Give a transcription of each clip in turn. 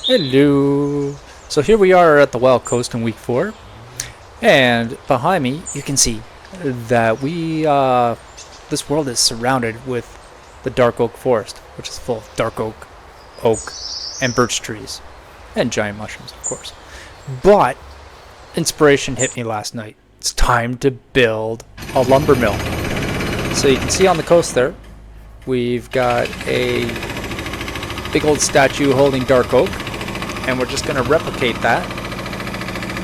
Hello. So here we are at the Wild Coast in week 4, and behind me you can see that this world is surrounded with the dark oak forest, which is full of dark oak, and birch trees, and giant mushrooms, of course. But inspiration hit me last night. It's time to build a lumber mill. So you can see on the coast there, we've got a big old statue holding dark oak, and we're just going to replicate that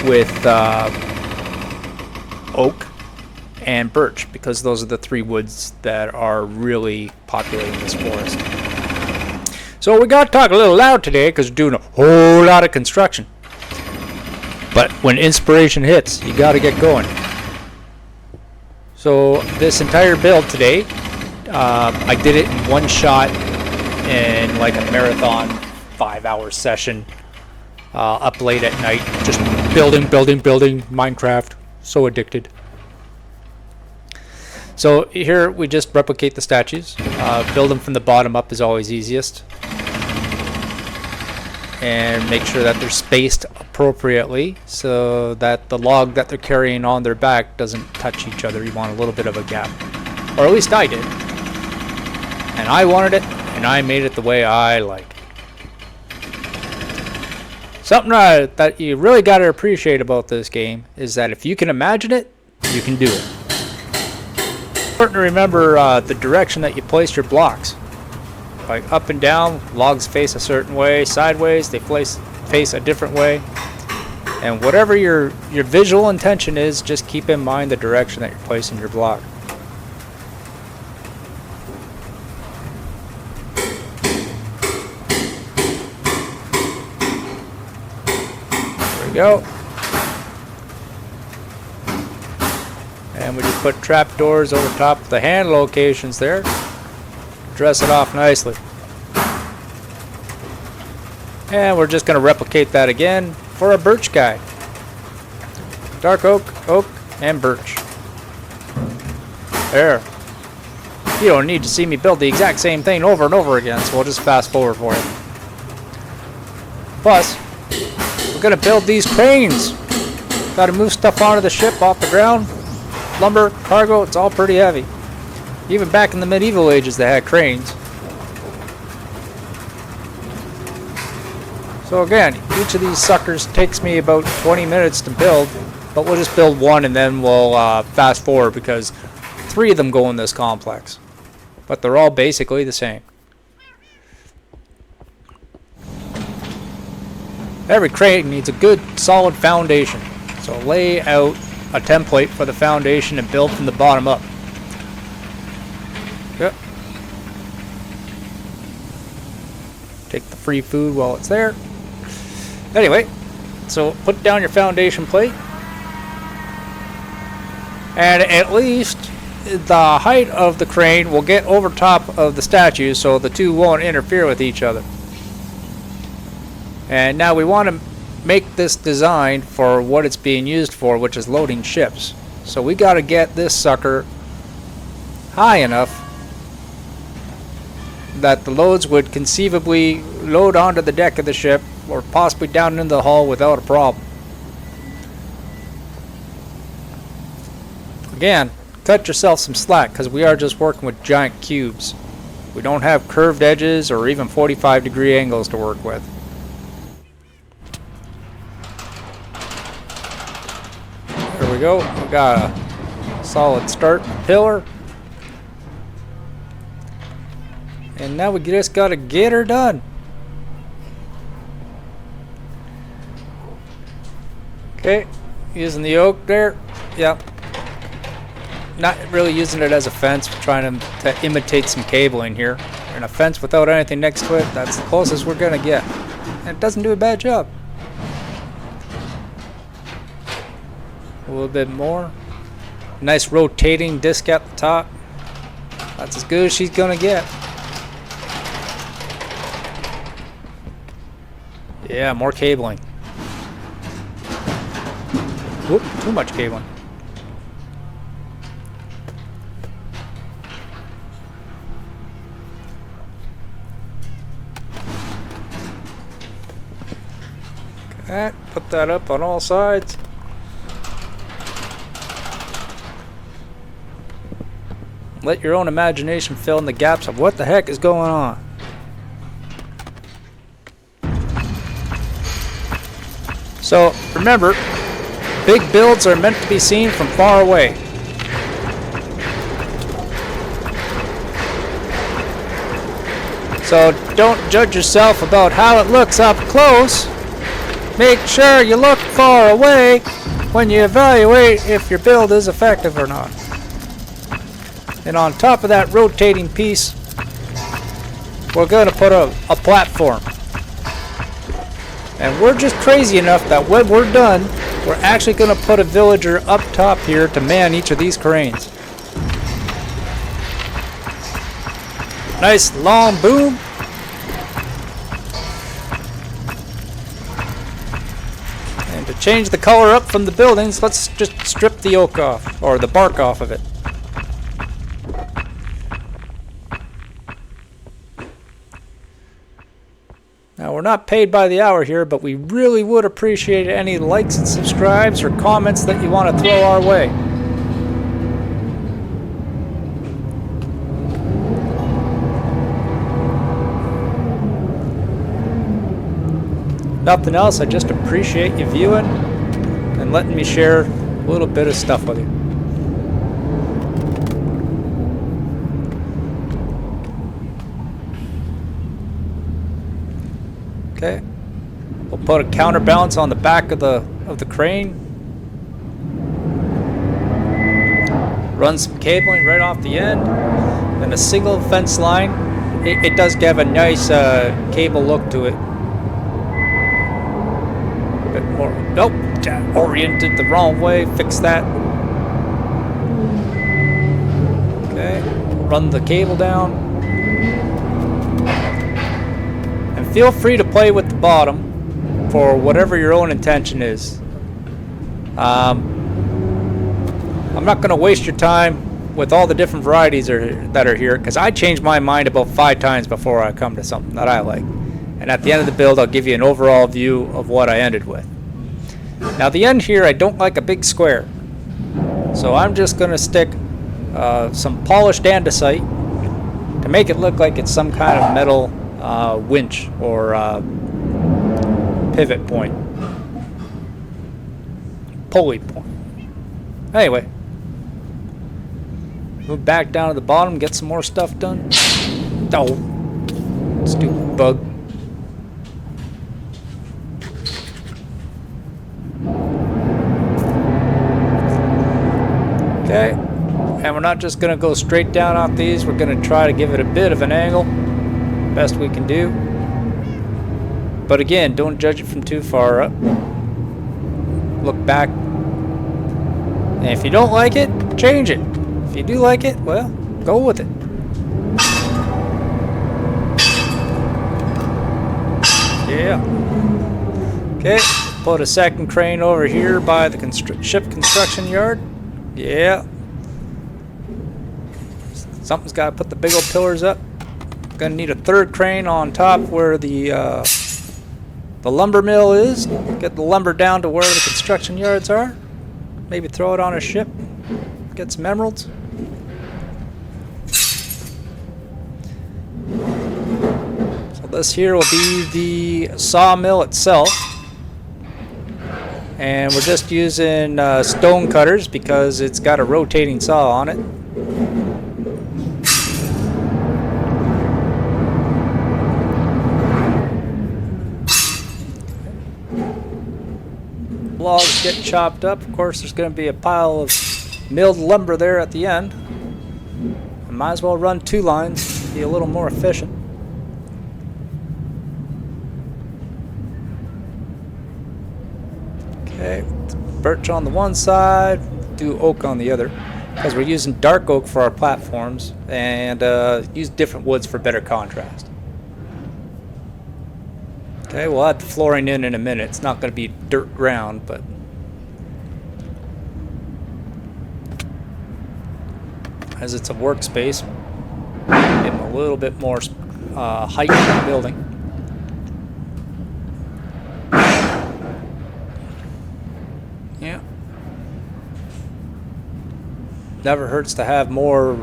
with oak and birch, because those are the three woods that are really populating this forest. So we got to talk a little loud today because we're doing a whole lot of construction. But when inspiration hits, you got to get going. So this entire build today, I did it in one shot in like a marathon 5-hour session, up late at night, just building Minecraft. So addicted. So here we just replicate the statues. Build them from the bottom up is always easiest, and make sure that they're spaced appropriately so that the log that they're carrying on their back doesn't touch each other. You want a little bit of a gap, or at least I did, and I wanted it, and I made it the way I like. Something that you really got to appreciate about this game is that if you can imagine it, you can do it. It's important to remember the direction that you place your blocks. Like up and down, logs face a certain way. Sideways, they face a different way. And whatever your visual intention is, just keep in mind the direction that you're placing your block. Go. And we just put trapdoors over top of the hand locations there. Dress it off nicely. And we're just going to replicate that again for a birch guy. Dark oak, and birch. There. You don't need to see me build the exact same thing over and over again, so we'll just fast forward for you. Plus, we're going to build these cranes. Got to move stuff onto the ship off the ground. Lumber, cargo, it's all pretty heavy. Even back in the medieval ages they had cranes. So again, each of these suckers takes me about 20 minutes to build, but we'll just build one and then we'll fast forward because 3 of them go in this complex. But they're all basically the same. Every crane needs a good solid foundation, so lay out a template for the foundation and build from the bottom up. Yep. Take the free food while it's there. Anyway, so put down your foundation plate, and at least the height of the crane will get over top of the statue so the two won't interfere with each other. And now we want to make this design for what it's being used for, which is loading ships. So we got to get this sucker high enough that the loads would conceivably load onto the deck of the ship or possibly down into the hull without a problem. Again, cut yourself some slack because we are just working with giant cubes. We don't have curved edges or even 45-degree angles to work with. There we go. We got a solid start pillar. And now we just gotta get her done. Okay, using the oak there. Yep. Not really using it as a fence, trying to imitate some cabling here. And a fence without anything next to it, that's the closest we're gonna get. And it doesn't do a bad job. A little bit more. Nice rotating disc at the top. That's as good as she's gonna get. Yeah, more cabling. Whoop, too much cabling. Okay, put that up on all sides. Let your own imagination fill in the gaps of what the heck is going on. So remember, big builds are meant to be seen from far away. So don't judge yourself about how it looks up close. Make sure you look far away when you evaluate if your build is effective or not. And on top of that rotating piece, we're going to put a platform. And we're just crazy enough that when we're done, we're actually going to put a villager up top here to man each of these cranes. Nice long boom. And to change the color up from the buildings, let's just strip the oak off, or the bark off of it. Now, we're not paid by the hour here, but we really would appreciate any likes and subscribes or comments that you want to throw our way. Nothing else, I just appreciate you viewing and letting me share a little bit of stuff with you. Okay, we'll put a counterbalance on the back of the crane. Run some cabling right off the end, and a single fence line. It does give a nice cable look to it. A bit more. Nope, oriented the wrong way. Fix that. Okay, run the cable down. Feel free to play with the bottom for whatever your own intention is. I'm not going to waste your time with all the different varieties that are here, because I change my mind about 5 times before I come to something that I like. And at the end of the build, I'll give you an overall view of what I ended with. Now, the end here, I don't like a big square. So I'm just going to stick some polished andesite to make it look like it's some kind of metal winch or pivot point, pulley point. Anyway, move back down to the bottom, get some more stuff done. Oh, stupid bug. Okay, and we're not just going to go straight down off these, we're going to try to give it a bit of an angle. Best we can do. But again, don't judge it from too far up. Look back. And if you don't like it, change it. If you do like it, well, go with it. Yeah. Okay, put a second crane over here by the ship construction yard. Yeah. Something's got to put the big old pillars up. Gonna need a third crane on top where the lumber mill is. Get the lumber down to where the construction yards are. Maybe throw it on a ship. Get some emeralds. So this here will be the sawmill itself. And we're just using stone cutters because it's got a rotating saw on it. Logs get chopped up. Of course, there's going to be a pile of milled lumber there at the end. I might as well run 2 lines, be a little more efficient. Okay, birch on the one side, do oak on the other, because we're using dark oak for our platforms and use different woods for better contrast. Okay, we'll add the flooring in a minute. It's not going to be dirt ground, but as it's a workspace, give them a little bit more height in the building. never hurts to have more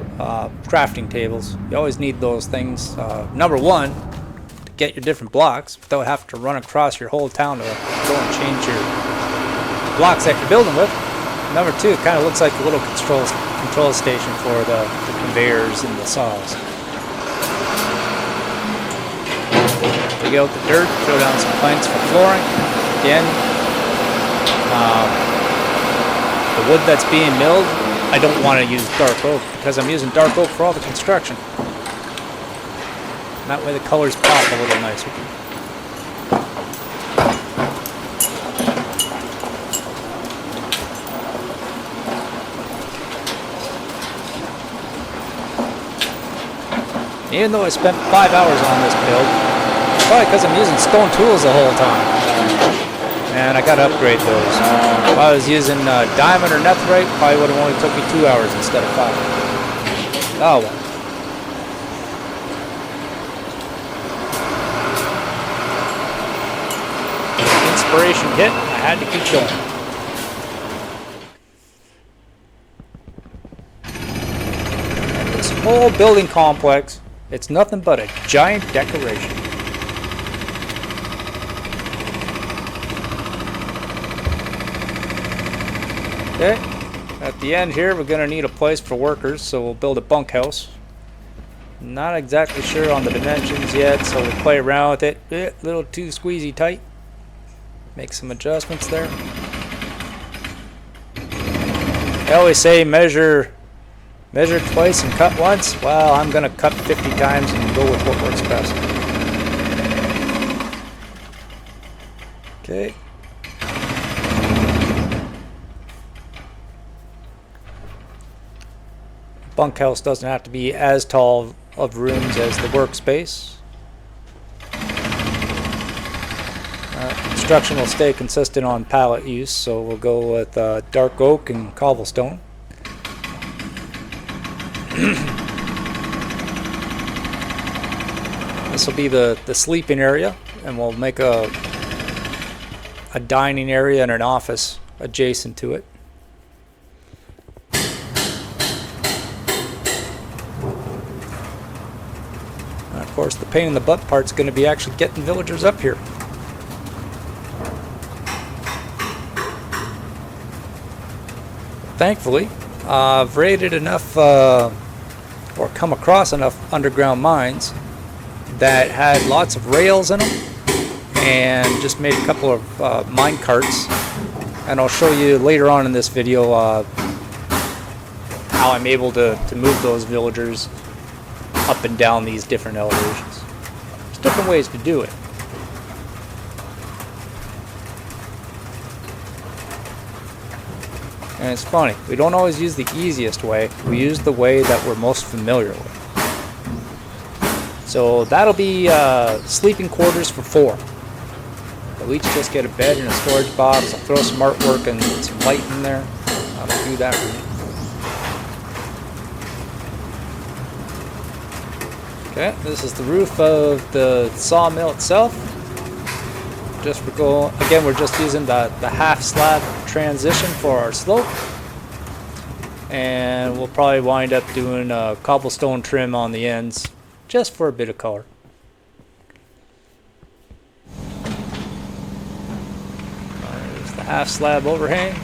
crafting tables. You always need those things. Number one, to get your different blocks without having to run across your whole town to go and change your blocks that you're building with. Number two, it kind of looks like a little control station for the conveyors and the saws. Dig out the dirt, throw down some planks for flooring. Again, the wood that's being milled, I don't want to use dark oak because I'm using dark oak for all the construction. And that way the colors pop a little nicer. Even though I spent 5 hours on this build, probably because I'm using stone tools the whole time. And I gotta upgrade those. If I was using diamond or netherite, probably would have only took me 2 hours instead of 5. Oh well. Inspiration hit, I had to keep going. And this whole building complex, it's nothing but a giant decoration. Okay, at the end here we're going to need a place for workers, so we'll build a bunkhouse. Not exactly sure on the dimensions yet, so we'll play around with it. A little too squeezy tight. Make some adjustments there. I always say measure twice and cut once. Well, I'm going to cut 50 times and go with what works best. Okay. Bunkhouse doesn't have to be as tall of rooms as the workspace. Construction will stay consistent on pallet use, so we'll go with dark oak and cobblestone. This will be the sleeping area, and we'll make a dining area and an office adjacent to it. And of course, the pain in the butt part's going to be actually getting villagers up here. Thankfully, I've raided enough or come across enough underground mines that had lots of rails in them, and just made a couple of mine carts, and I'll show you later on in this video how I'm able to move those villagers up and down these different elevations. There's different ways to do it. And it's funny, we don't always use the easiest way, we use the way that we're most familiar with. So that'll be sleeping quarters for 4. They'll each just get a bed and a storage box. I'll throw some artwork and some light in there. I'll do that room. Okay, this is the roof of the sawmill itself. Again, we're just using the half slab transition for our slope, and we'll probably wind up doing a cobblestone trim on the ends just for a bit of color. There's the half slab overhang.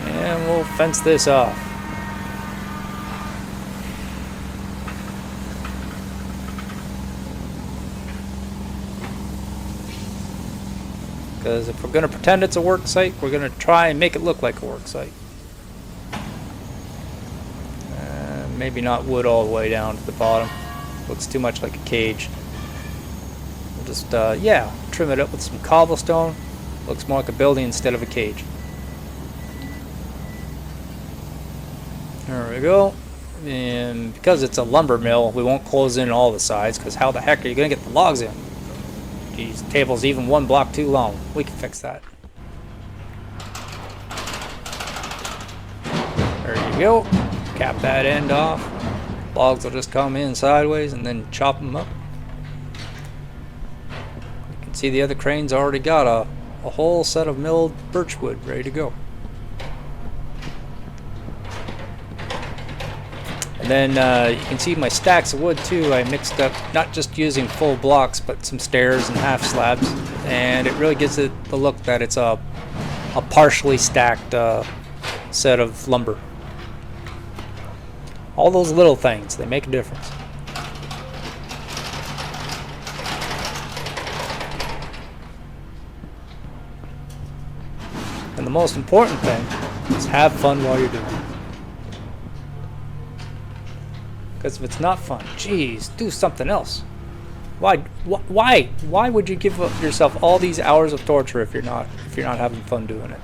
And we'll fence this off. Because if we're going to pretend it's a work site, we're going to try and make it look like a work site. Maybe not wood all the way down to the bottom. Looks too much like a cage. We'll just, trim it up with some cobblestone. Looks more like a building instead of a cage. There we go. And because it's a lumber mill, we won't close in all the sides, because how the heck are you going to get the logs in? These table's even 1 block too long. We can fix that. There you go. cap that end off. Logs will just come in sideways and then chop them up. You can see the other crane's already got a whole set of milled birchwood ready to go. And then you can see my stacks of wood too. I mixed up not just using full blocks but some stairs and half slabs, and it really gives it the look that it's a partially stacked set of lumber. All those little things, they make a difference. And the most important thing is have fun while you're doing it. Because if it's not fun, geez, do something else. Why would you give yourself all these hours of torture if you're not having fun doing it?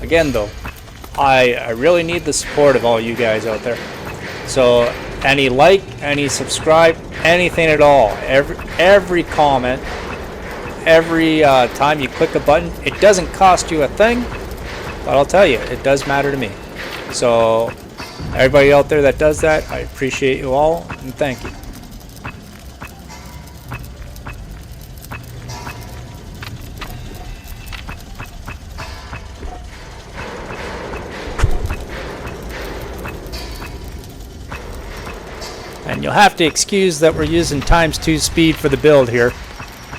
Again though, I really need the support of all you guys out there. So any like, any subscribe, anything at all, every comment, every time you click a button, it doesn't cost you a thing, but I'll tell you, it does matter to me. So everybody out there that does that, I appreciate you all, and thank you. And you'll have to excuse that we're using ×2 speed for the build here,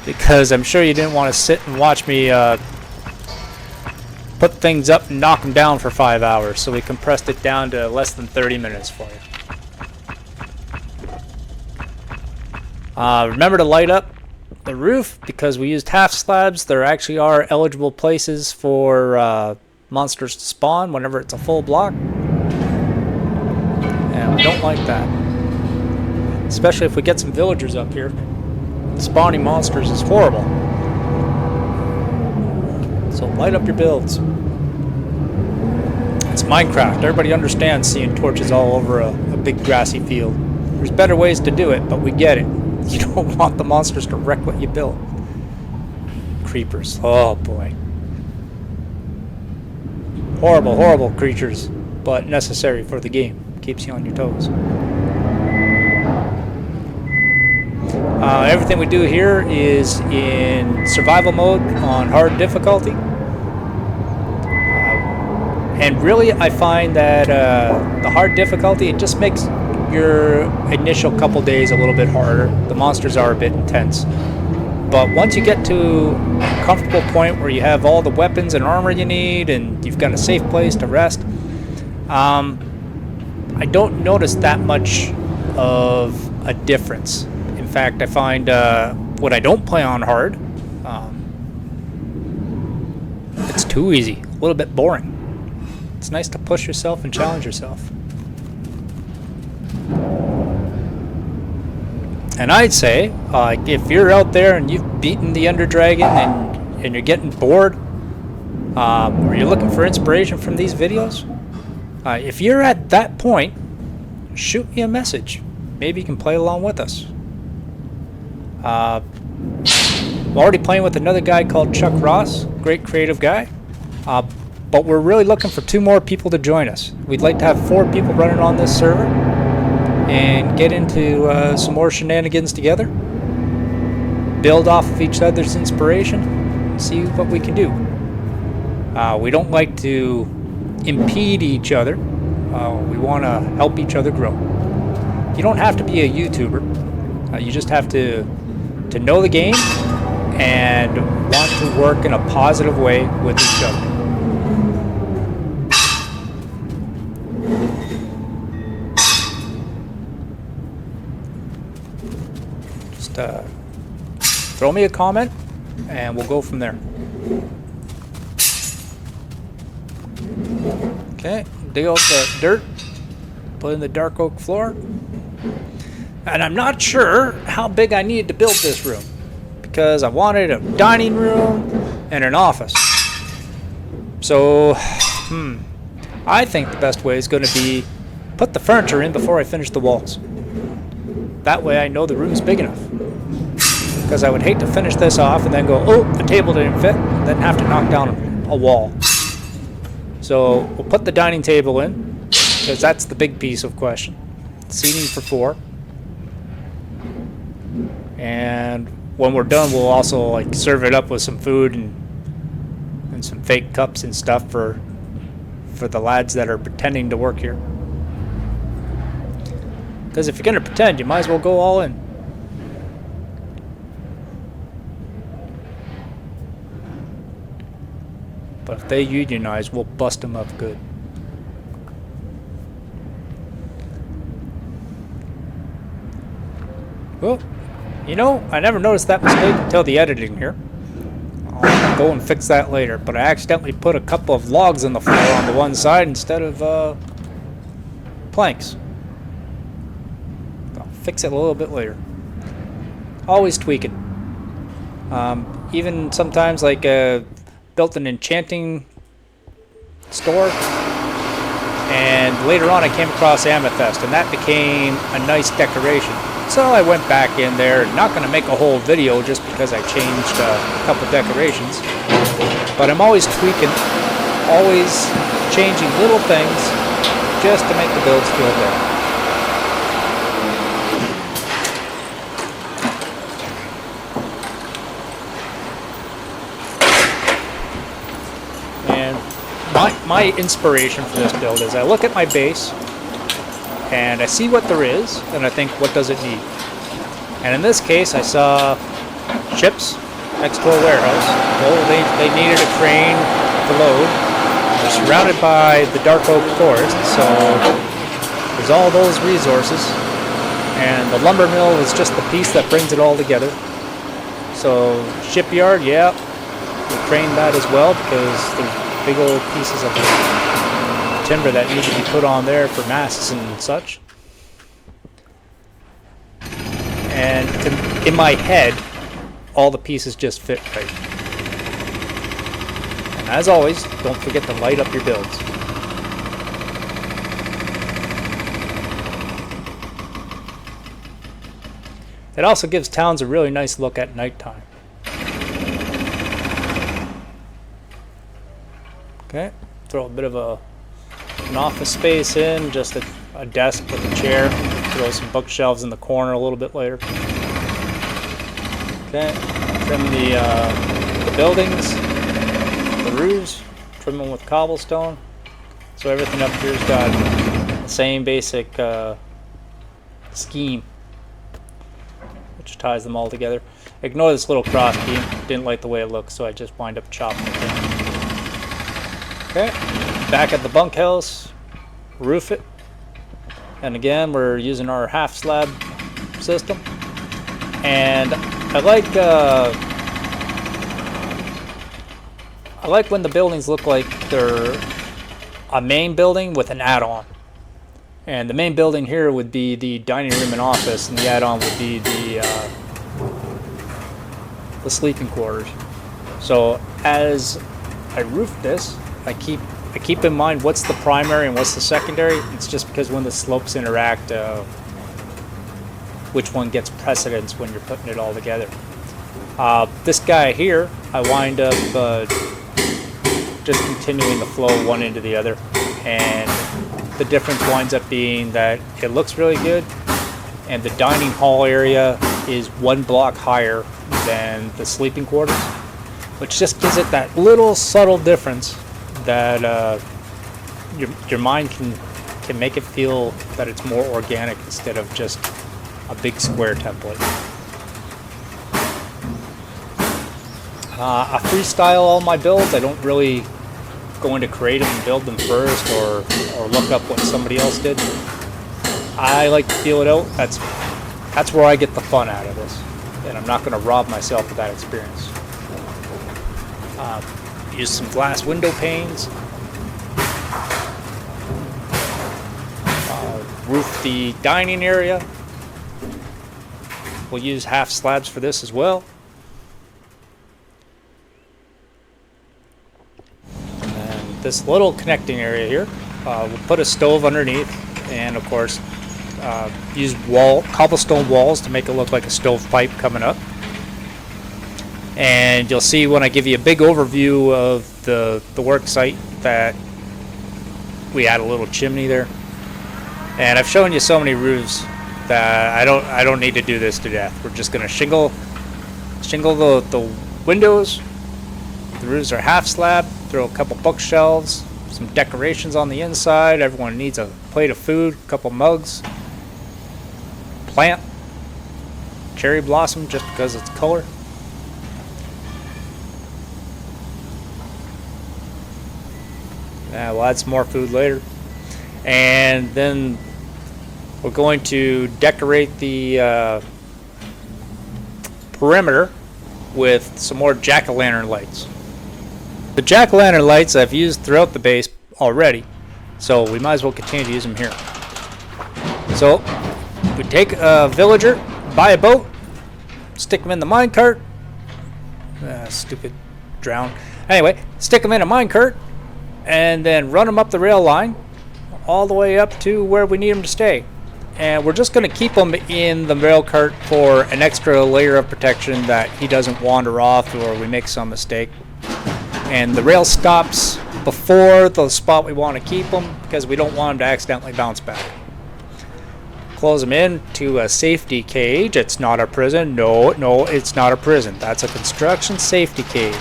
because I'm sure you didn't want to sit and watch me put things up and knock them down for 5 hours, so we compressed it down to less than 30 minutes for you. Remember to light up the roof, because we used half slabs. There actually are eligible places for monsters to spawn whenever it's a full block, and I don't like that. Especially if we get some villagers up here. Spawning monsters is horrible. So light up your builds. It's Minecraft. Everybody understands seeing torches all over a big grassy field. There's better ways to do it, but we get it. You don't want the monsters to wreck what you built. Creepers. Oh boy. Horrible, horrible creatures, but necessary for the game. Keeps you on your toes. Everything we do here is in survival mode on hard difficulty. And really I find that the hard difficulty, it just makes your initial couple days a little bit harder. The monsters are a bit intense. But once you get to a comfortable point where you have all the weapons and armor you need and you've got a safe place to rest, I don't notice that much of a difference. In fact, I find when I don't play on hard, it's too easy, a little bit boring. It's nice to push yourself and challenge yourself. And I'd say, if you're out there and you've beaten the Ender Dragon and you're getting bored, or you're looking for inspiration from these videos, if you're at that point, shoot me a message. Maybe you can play along with us. I'm already playing with another guy called Chuck Ross, great creative guy, but we're really looking for 2 more people to join us. We'd like to have 4 people running on this server and get into some more shenanigans together, build off of each other's inspiration, see what we can do. We don't like to impede each other. We want to help each other grow. You don't have to be a YouTuber. You just have to know the game and want to work in a positive way with each other. Just throw me a comment and we'll go from there. Okay, dig out the dirt, put in the dark oak floor. And I'm not sure how big I need to build this room, because I wanted a dining room and an office. So, I think the best way is going to be put the furniture in before I finish the walls. That way I know the room's big enough. Because I would hate to finish this off and then go, oh, the table didn't fit, and then have to knock down a wall. So we'll put the dining table in, because that's the big piece of question. Seating for 4. And when we're done, we'll also like serve it up with some food and some fake cups and stuff for the lads that are pretending to work here. Because if you're going to pretend, you might as well go all in. But if they unionize, we'll bust them up good. Well, you know, I never noticed that mistake until the editing here. I'll go and fix that later. But I accidentally put a couple of logs on the floor on the one side instead of planks. I'll fix it a little bit later. Always tweaking. Even sometimes like built an enchanting store, and later on I came across amethyst, and that became a nice decoration. So I went back in there, not going to make a whole video just because I changed a couple decorations, but I'm always tweaking, always changing little things just to make the builds feel better. And my inspiration for this build is I look at my base and I see what there is, and I think, what does it need? And in this case, I saw ships next to a warehouse. Well, they needed a crane to load. They're surrounded by the dark oak forest, so there's all those resources. And the lumber mill is just the piece that brings it all together. So shipyard, yeah, we crane that as well, because there's big old pieces of timber that need to be put on there for masts and such. And in my head, all the pieces just fit right. And as always, don't forget to light up your builds. It also gives towns a really nice look at nighttime. Okay, throw a bit of an office space in, just a desk with a chair. Throw some bookshelves in the corner a little bit later. Okay, trim the buildings, the roofs, trim them with cobblestone. So everything up here's got the same basic scheme, which ties them all together. Ignore this little cross beam. Didn't like the way it looks, so I just wind up chopping it down. Okay, back at the bunkhouse, roof it. And again, we're using our half slab system. And I like when the buildings look like they're a main building with an add-on. And the main building here would be the dining room and office, and the add-on would be the sleeping quarters. So as I roof this, I keep in mind what's the primary and what's the secondary. It's just because when the slopes interact, which one gets precedence when you're putting it all together. This guy here, I wind up just continuing the flow one into the other, and the difference winds up being that it looks really good, and the dining hall area is one block higher than the sleeping quarters, which just gives it that little subtle difference that your mind can make it feel that it's more organic instead of just a big square template. I freestyle all my builds. I don't really go into create them and build them first, or look up what somebody else did. I like to feel it out. That's where I get the fun out of this, and I'm not going to rob myself of that experience. Use some glass window panes. Roof the dining area. We'll use half slabs for this as well. And this little connecting area here, we'll put a stove underneath, and of course use cobblestone walls to make it look like a stovepipe coming up. And you'll see when I give you a big overview of the work site that we had a little chimney there. And I've shown you so many roofs that I don't need to do this to death. We're just gonna shingle the windows. The roofs are half slab. Throw a couple bookshelves, some decorations on the inside. Everyone needs a plate of food, a couple mugs. Plant cherry blossom just because it's color. We'll add some more food later. And then we're going to decorate the perimeter with some more jack-o'-lantern lights. The jack-o'-lantern lights I've used throughout the base already, so we might as well continue to use them here. So we take a villager, buy a boat, stick them in the minecart. Stupid drown. Anyway, stick them in a minecart, and then run them up the rail line all the way up to where we need them to stay. And we're just going to keep him in the rail cart for an extra layer of protection that he doesn't wander off or we make some mistake. And the rail stops before the spot we want to keep him because we don't want him to accidentally bounce back. Close him in to a safety cage. It's not a prison. No, it's not a prison. That's a construction safety cage.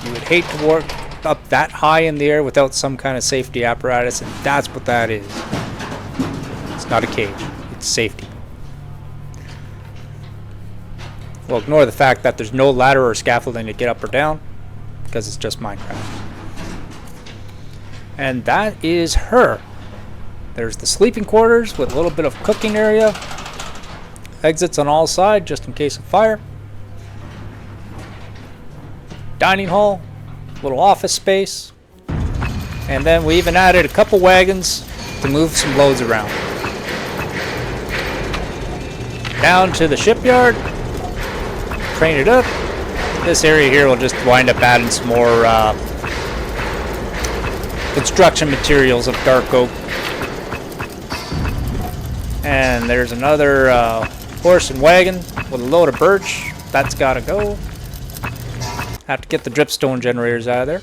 You would hate to work up that high in the air without some kind of safety apparatus, and that's what that is. It's not a cage. It's safety. We'll ignore the fact that there's no ladder or scaffolding to get up or down because it's just Minecraft. And that is her. There's the sleeping quarters with a little bit of cooking area. Exits on all sides just in case of fire. Dining hall, little office space. And then we even added a couple wagons to move some loads around. Down to the shipyard, crane it up. This area here will just wind up adding some more construction materials of dark oak. And there's another horse and wagon with a load of birch. That's gotta go. Have to get the dripstone generators out of there.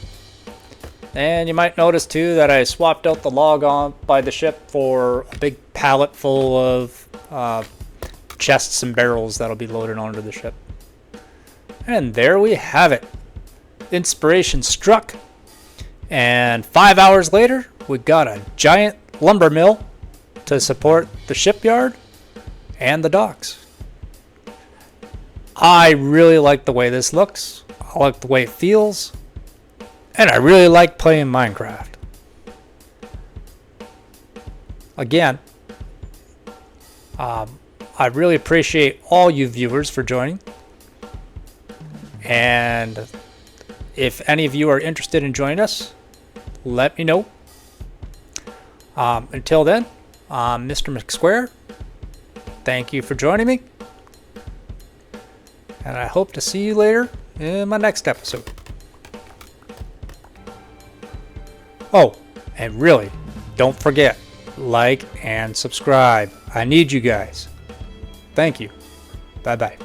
And you might notice too that I swapped out the log on by the ship for a big pallet full of chests and barrels that'll be loaded onto the ship. And there we have it. Inspiration struck. And 5 hours later, we got a giant lumber mill to support the shipyard and the docks. I really like the way this looks. I like the way it feels. And I really like playing Minecraft. Again, I really appreciate all you viewers for joining. And if any of you are interested in joining us, let me know. Until then, I'm Mr. McSquare. Thank you for joining me. And I hope to see you later in my next episode. Oh, and really, don't forget, like and subscribe. I need you guys. Thank you. Bye-bye.